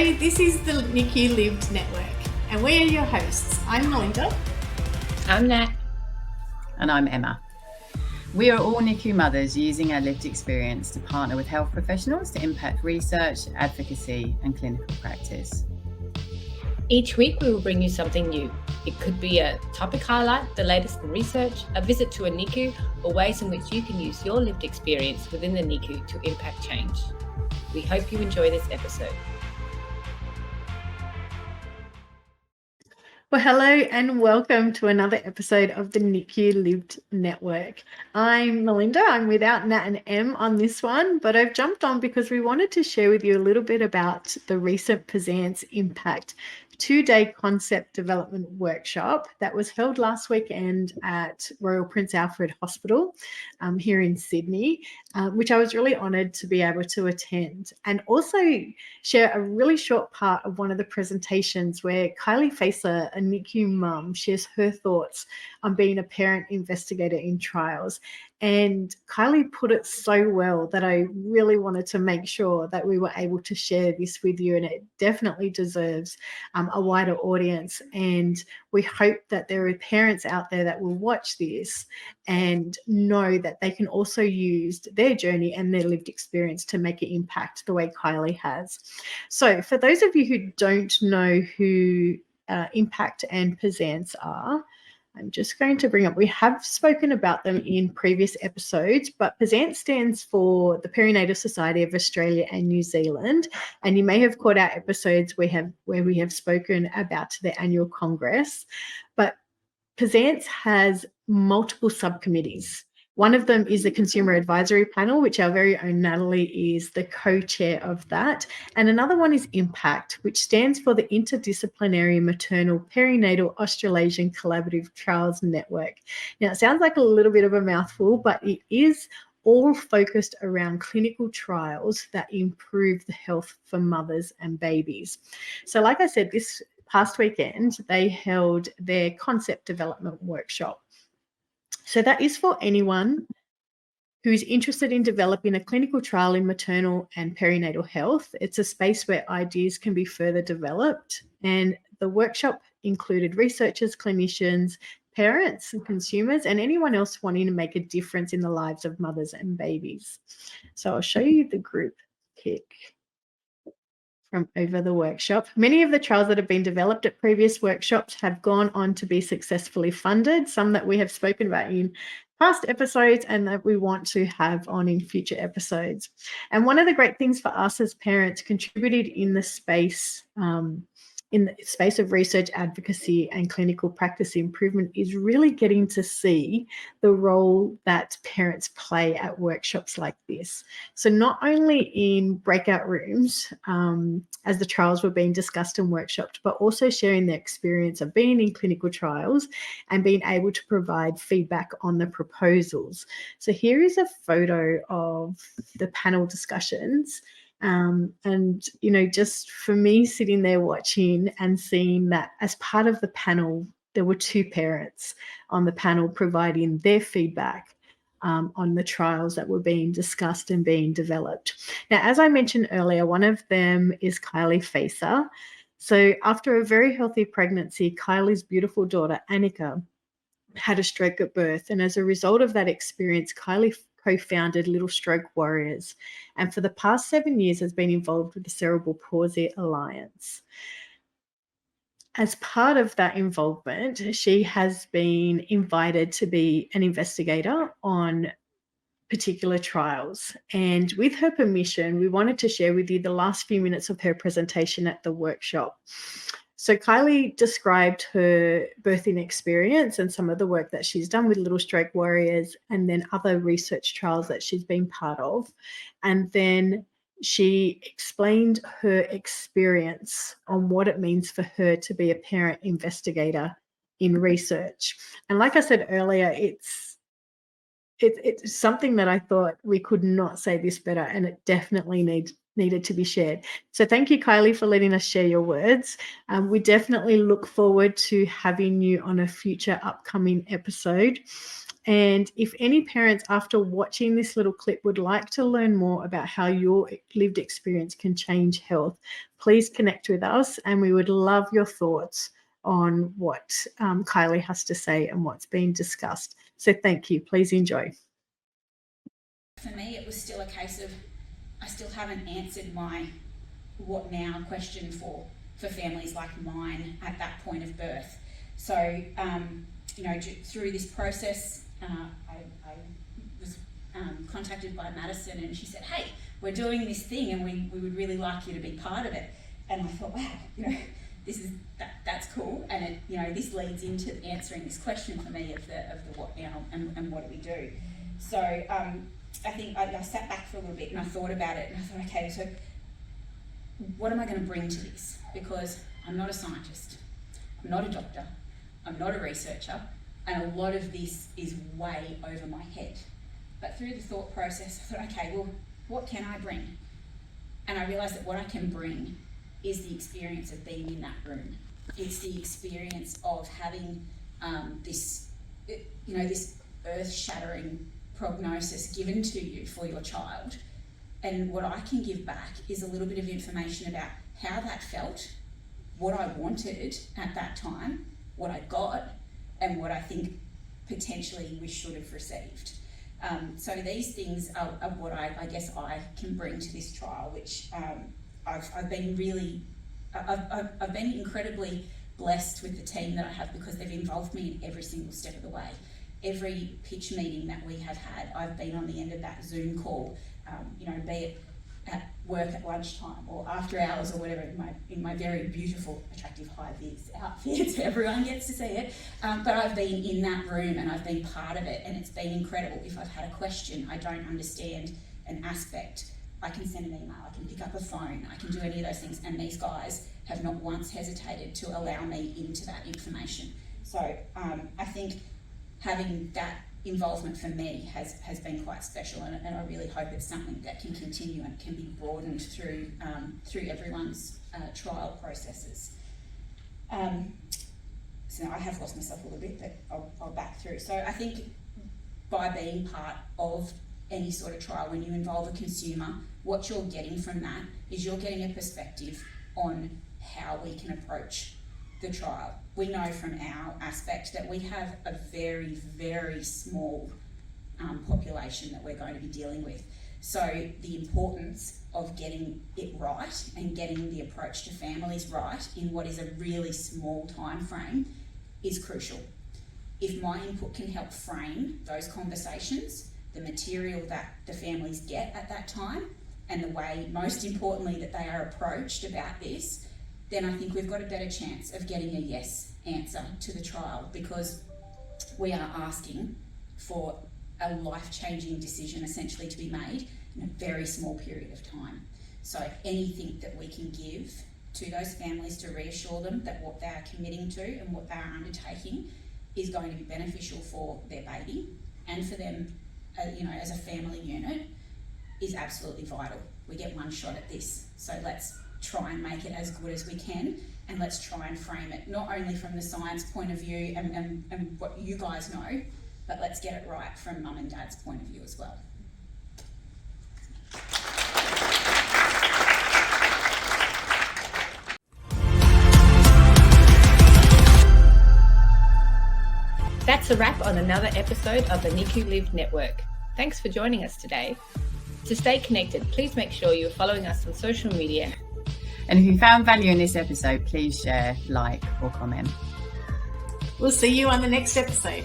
Hello, this is the NICU Lived Network, and we are your hosts. I'm Melinda. I'm Nat. And I'm Emma. We are all NICU mothers using our lived experience to partner with health professionals to impact research, advocacy, and clinical practice. Each week we will bring you something new. It could be a topic highlight, the latest in research, a visit to a NICU, or ways in which you can use your lived experience within the NICU to impact change. We hope you enjoy this episode. Well, hello and welcome to another episode of the NICU Lived Network. I'm Melinda. I'm without Nat and Em on this one, but I've jumped on because we wanted to share with you a little bit about the recent PSANZ Impact 2-day concept development workshop that was held last weekend at Royal Prince Alfred Hospital here in Sydney, which I was really honoured to be able to attend, and also share a really short part of one of the presentations where Kylie Facer, a NICU mum, shares her thoughts on being a parent investigator in trials. And Kylie put it so well that I really wanted to make sure that we were able to share this with you, and it definitely deserves a wider audience. And we hope that there are parents out there that will watch this and know that they can also use their journey and their lived experience to make an impact the way Kylie has. So for those of you who don't know who Impact and PSANZ are, I'm just going to bring up, we have spoken about them in previous episodes, but PSANZ stands for the Perinatal Society of Australia and New Zealand. And you may have caught our episodes where we have spoken about their annual congress. But PSANZ has multiple subcommittees. One of them is the Consumer Advisory Panel, which our very own Natalie is the co-chair of that. And another one is Impact, which stands for the Interdisciplinary Maternal Perinatal Australasian Collaborative Trials Network. Now, it sounds like a little bit of a mouthful, but it is all focused around clinical trials that improve the health for mothers and babies. So like I said, this past weekend, they held their concept development workshop. So that is for anyone who's interested in developing a clinical trial in maternal and perinatal health. It's a space where ideas can be further developed. And the workshop included researchers, clinicians, parents and consumers, and anyone else wanting to make a difference in the lives of mothers and babies. So I'll show you the group pic from over the workshop. Many of the trials that have been developed at previous workshops have gone on to be successfully funded, some that we have spoken about in past episodes and that we want to have on in future episodes. And one of the great things for us as parents contributed in the space of research, advocacy and clinical practice improvement is really getting to see the role that parents play at workshops like this. So not only in breakout rooms as the trials were being discussed and workshopped, but also sharing their experience of being in clinical trials and being able to provide feedback on the proposals. So here is a photo of the panel discussions. And, you know, just for me sitting there watching and seeing that as part of the panel, there were 2 parents on the panel providing their feedback on the trials that were being discussed and being developed. Now, as I mentioned earlier, one of them is Kylie Facer. So after a very healthy pregnancy, Kylie's beautiful daughter, Annika, had a stroke at birth. And as a result of that experience, Kylie co-founded Little Stroke Warriors, and for the past 7 years has been involved with the Cerebral Palsy Alliance. As part of that involvement, she has been invited to be an investigator on particular trials. And with her permission, we wanted to share with you the last few minutes of her presentation at the workshop. So Kylie described her birthing experience and some of the work that she's done with Little Stroke Warriors and then other research trials that she's been part of. And then she explained her experience on what it means for her to be a parent investigator in research. And like I said earlier, it's something that I thought we could not say this better, and it definitely needed to be shared. So thank you, Kylie, for letting us share your words. We definitely look forward to having you on a future upcoming episode. And if any parents after watching this little clip would like to learn more about how your lived experience can change health, please connect with us, and we would love your thoughts on what Kylie has to say and what's being discussed. So thank you. Please enjoy. For me, it was still a case of I still haven't answered my what now question for families like mine at that point of birth. So, through this process, I was contacted by Madison, and she said, "Hey, we're doing this thing, and we would really like you to be part of it." And I thought, wow, that's cool, and this leads into answering this question for me of the what now and what do we do. So I think I sat back for a little bit and I thought about it, and I thought, okay, so what am I going to bring to this? Because I'm not a scientist, I'm not a doctor, I'm not a researcher, and a lot of this is way over my head. But through the thought process, I thought, okay, well, what can I bring? And I realised that what I can bring is the experience of being in that room. It's the experience of having this earth-shattering prognosis given to you for your child. And what I can give back is a little bit of information about how that felt, what I wanted at that time, what I got, and what I think potentially we should have received. So these things are what I guess I can bring to this trial, which I've been incredibly blessed with the team that I have, because they've involved me in every single step of the way. Every pitch meeting that we have had, I've been on the end of that Zoom call, be it at work at lunchtime or after hours or whatever, in my very beautiful, attractive high-vis outfit, so everyone gets to see it. But I've been in that room and I've been part of it, and it's been incredible. If I've had a question, I don't understand an aspect, I can send an email, I can pick up a phone, I can do any of those things, and these guys have not once hesitated to allow me into that information. So I think having that involvement for me has been quite special, and I really hope it's something that can continue and can be broadened through everyone's trial processes. So I have lost myself a little bit, but I'll back through. So I think by being part of any sort of trial, when you involve a consumer, what you're getting from that is you're getting a perspective on how we can approach the trial. We know from our aspect that we have a very, very small population that we're going to be dealing with. So the importance of getting it right and getting the approach to families right in what is a really small time frame is crucial. If my input can help frame those conversations, the material that the families get at that time, and the way, most importantly, that they are approached about this, then I think we've got a better chance of getting a yes answer to the trial, because we are asking for a life-changing decision essentially to be made in a very small period of time. So anything that we can give to those families to reassure them that what they are committing to and what they are undertaking is going to be beneficial for their baby and for them, as a family unit, is absolutely vital. We get one shot at this, so let's try and make it as good as we can, and let's try and frame it not only from the science point of view and what you guys know, but let's get it right from mum and dad's point of view as well. That's a wrap on another episode of the NICU Live Network. Thanks for joining us today. To stay connected, please make sure you're following us on social media. And if you found value in this episode, please share, like, or comment. We'll see you on the next episode.